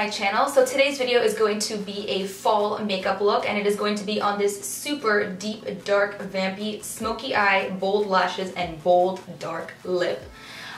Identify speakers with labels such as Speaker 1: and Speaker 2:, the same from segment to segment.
Speaker 1: my channel. So today's video is going to be a fall makeup look, and it is going to be on this super deep, dark, vampy, smoky eye, bold lashes, and bold, dark lip.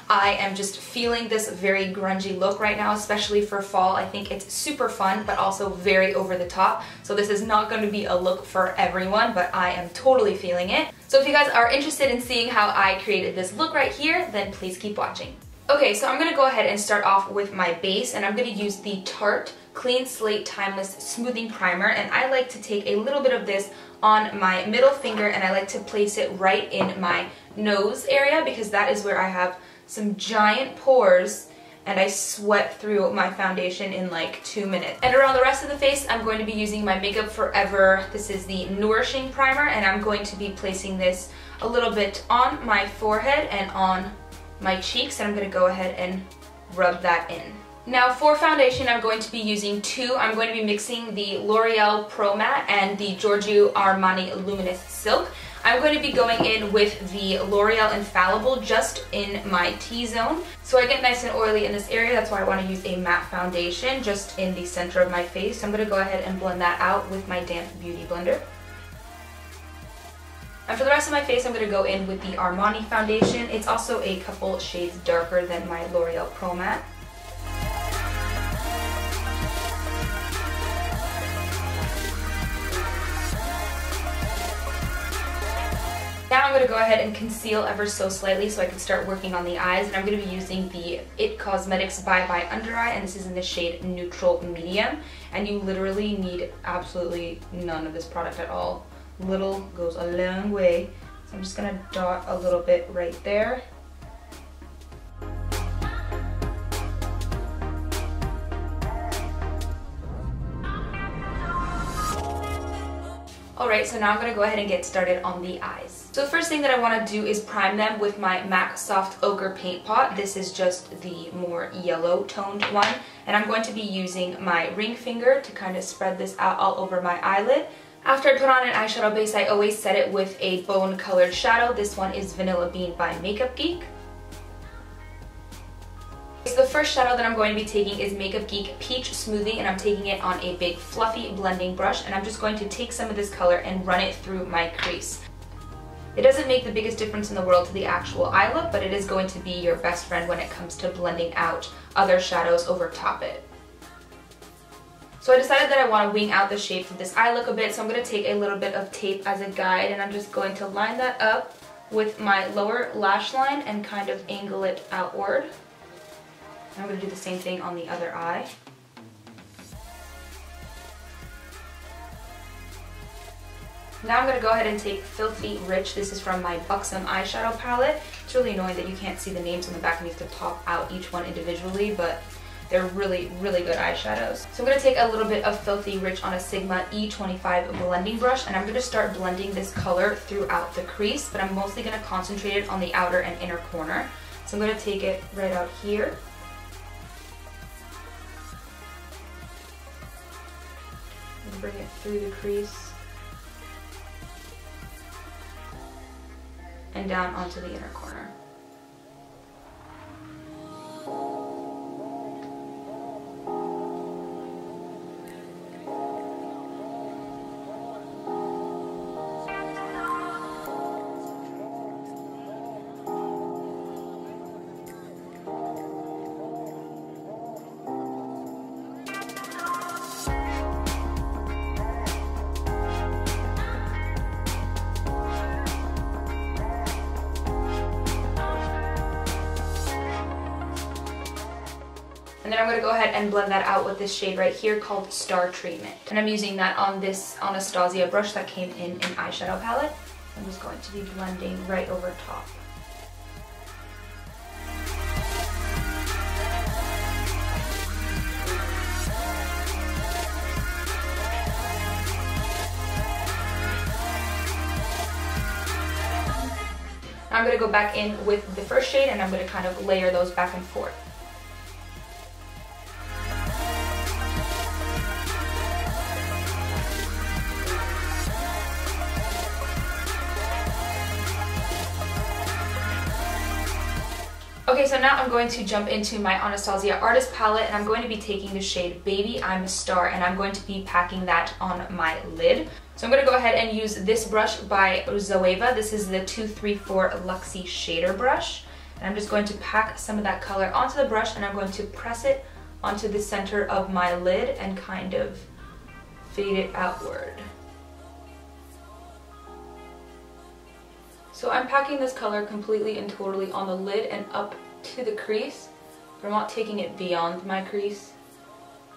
Speaker 1: I am just feeling this very grungy look right now, especially for fall. I think it's super fun, but also very over the top. So this is not going to be a look for everyone, but I am totally feeling it. So if you guys are interested in seeing how I created this look right here, then please keep watching. Okay, so I'm going to go ahead and start off with my base, and I'm going to use the Tarte Clean Slate Timeless Smoothing Primer, and I like to take a little bit of this on my middle finger, and I like to place it right in my nose area because that is where I have some giant pores and I sweat through my foundation in like 2 minutes. And around the rest of the face, I'm going to be using my Makeup Forever. This is the Nourishing Primer, and I'm going to be placing this a little bit on my forehead and on my cheeks, and I'm going to go ahead and rub that in. Now for foundation, I'm going to be using two. I'm going to be mixing the Loreal Pro Matte and the Georgio Armani Luminous Silk. I'm going to be going in with the Loreal Infallible just in my T-zone. So I get nice and oily in this area. That's why I want to use a matte foundation just in the center of my face. I'm going to go ahead and blend that out with my damp beauty blender. And for the rest of my face, I'm going to go in with the Armani foundation. It's also a couple shades darker than my Loreal Pro Matte. Now I'm going to go ahead and conceal ever so slightly so I can start working on the eyes, and I'm going to be using the IT Cosmetics Bye Bye Under Eye, and this is in the shade Neutral Medium, and you literally need absolutely none of this product at all. Little goes a long way, so I'm just going to dot a little bit right there. Alright, so now I'm going to go ahead and get started on the eyes. So the first thing that I want to do is prime them with my MAC Soft Ochre Paint Pot. This is just the more yellow toned one, and I'm going to be using my ring finger to kind of spread this out all over my eyelid. After I put on an eyeshadow base, I always set it with a bone colored shadow. This one is Vanilla Bean by Makeup Geek. So the first shadow that I'm going to be taking is Makeup Geek Peach Smoothie, and I'm taking it on a big fluffy blending brush, and I'm just going to take some of this color and run it through my crease. It doesn't make the biggest difference in the world to the actual eye look, but it is going to be your best friend when it comes to blending out other shadows over top it. So I decided that I want to wing out the shape of this eye look a bit, so I'm going to take a little bit of tape as a guide, and I'm just going to line that up with my lower lash line and kind of angle it outward. I'm going to do the same thing on the other eye. Now I'm going to go ahead and take Filthy Rich. This is from my Buxom eyeshadow palette. It's really annoying that you can't see the names on the back and you have to pop out each one individually, but they're really, really good eyeshadows. So I'm going to take a little bit of Filthy Rich on a Sigma E25 blending brush, and I'm going to start blending this color throughout the crease, but I'm mostly going to concentrate it on the outer and inner corner. So I'm going to take it right out here. And bring it through the crease and down onto the inner corner. And then I'm going to go ahead and blend that out with this shade right here called Star Treatment. And I'm using that on this Anastasia brush that came in an eyeshadow palette. I'm just going to be blending right over top. Now I'm going to go back in with the first shade, and I'm going to kind of layer those back and forth. Okay, so now I'm going to jump into my Anastasia Artist Palette, and I'm going to be taking the shade Baby I'm a Star, and I'm going to be packing that on my lid. So I'm going to go ahead and use this brush by Zoeva. This is the 234 Luxie Shader Brush. And I'm just going to pack some of that color onto the brush, and I'm going to press it onto the center of my lid and kind of fade it outward. So I'm packing this color completely and totally on the lid and up to the crease, but I'm not taking it beyond my crease.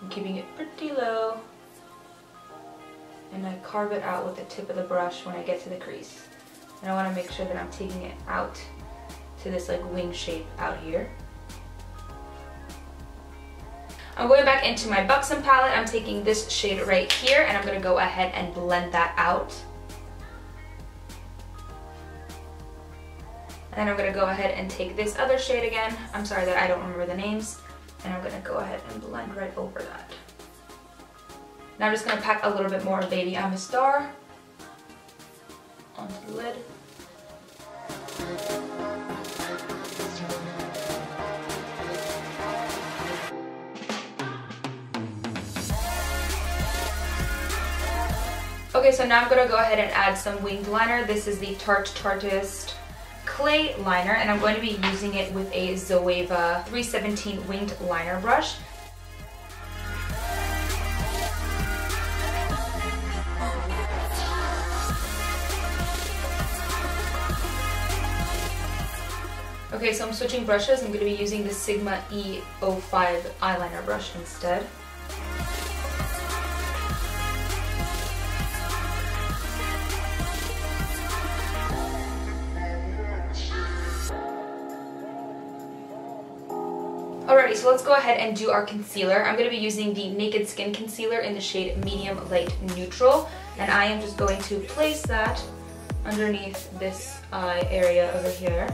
Speaker 1: I'm keeping it pretty low, and I carve it out with the tip of the brush when I get to the crease. And I want to make sure that I'm taking it out to this like wing shape out here. I'm going back into my Buxom palette. I'm taking this shade right here, and I'm going to go ahead and blend that out. And then I'm going to go ahead and take this other shade again. I'm sorry that I don't remember the names. And I'm going to go ahead and blend right over that. Now I'm just going to pack a little bit more of Baby I'm a Star onto the lid. Okay, so now I'm going to go ahead and add some winged liner. This is the Tarte Tartiest clay liner, and I'm going to be using it with a Zoeva 317 winged liner brush. Okay, so I'm switching brushes. I'm going to be using the Sigma E05 eyeliner brush instead. Alrighty, so let's go ahead and do our concealer. I'm going to be using the Naked Skin Concealer in the shade Medium Light Neutral, and I am just going to place that underneath this eye area over here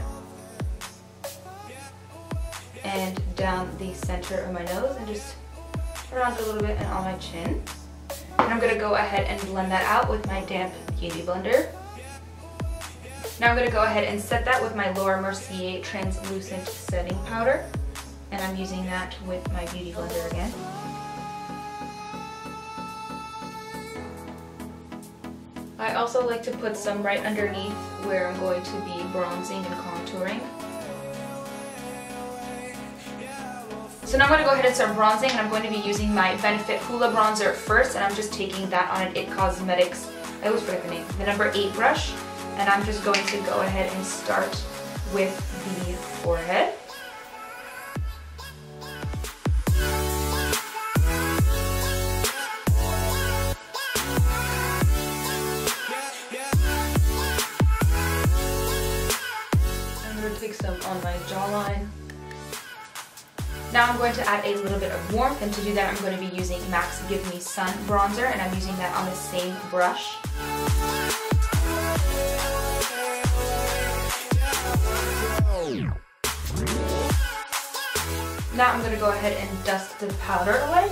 Speaker 1: and down the center of my nose, and just around a little bit and on my chin. And I'm going to go ahead and blend that out with my damp beauty blender. Now I'm going to go ahead and set that with my Laura Mercier Translucent Setting Powder. And I'm using that with my beauty blender again. I also like to put some right underneath where I'm going to be bronzing and contouring. So now I'm going to go ahead and start bronzing, and I'm going to be using my Benefit Hoola bronzer first, and I'm just taking that on an IT Cosmetics, I always forget the name, the number 8 brush, and I'm just going to go ahead and start with the forehead. Take some on my jawline. Now I'm going to add a little bit of warmth, and to do that I'm going to be using MAC's Give Me Sun bronzer, and I'm using that on the same brush. Now I'm going to go ahead and dust the powder away.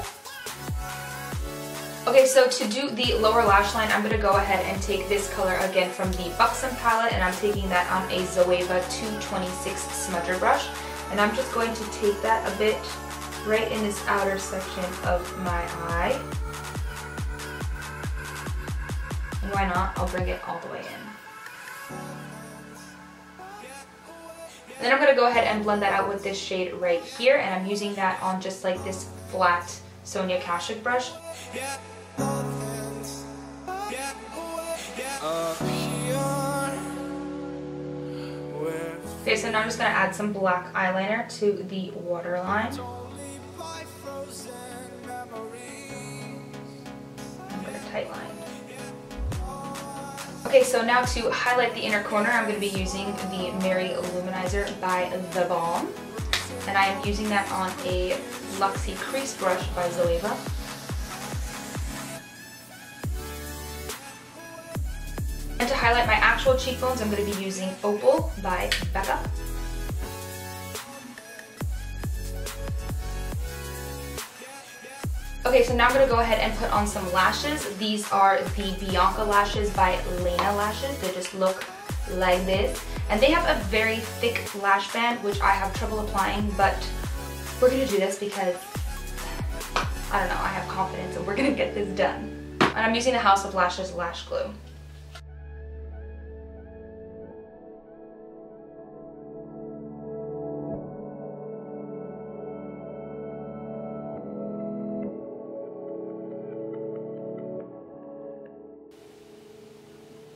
Speaker 1: Okay, so to do the lower lash line, I'm going to go ahead and take this color again from the Buxom palette, and I'm taking that on a Zoeva 226 smudger brush, and I'm just going to take that a bit right in this outer section of my eye. And why not? I'll bring it all the way in. And then I'm going to go ahead and blend that out with this shade right here, and I'm using that on just like this flat Sonia Kashuk brush. Okay, so now I'm just going to add some black eyeliner to the waterline. I'm going to tightline. Okay, so now to highlight the inner corner, I'm going to be using the Merry Luminizer by The Balm. And I am using that on a Luxie crease brush by Zoeva. And to highlight my actual cheekbones, I'm going to be using Opal by Becca. Okay, so now I'm going to go ahead and put on some lashes. These are the Bianca lashes by Lena Lashes. They just look like this. And they have a very thick lash band, which I have trouble applying, but we're gonna do this because, I don't know, I have confidence and we're gonna get this done. And I'm using the House of Lashes lash glue.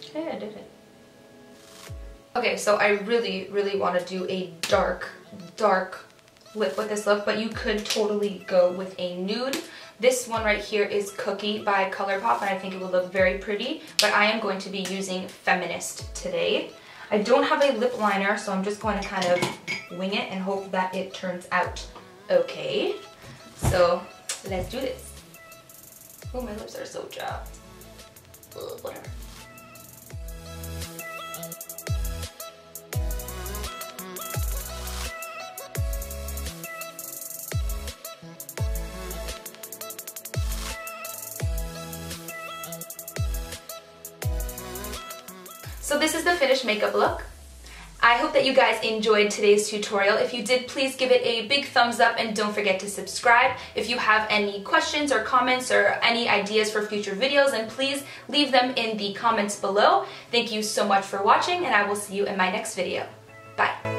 Speaker 1: Okay, I did it. Okay, so I really, really want to do a dark lip with this look, but you could totally go with a nude. This one right here is Cookie by Colourpop, and I think it will look very pretty, but I am going to be using Feminist today. I don't have a lip liner, so I'm just going to kind of wing it and hope that it turns out okay. So let's do this. Oh, my lips are so chapped. Ugh, whatever. So this is the finished makeup look. I hope that you guys enjoyed today's tutorial. If you did, please give it a big thumbs up and don't forget to subscribe. If you have any questions or comments or any ideas for future videos, then please leave them in the comments below. Thank you so much for watching, and I will see you in my next video. Bye.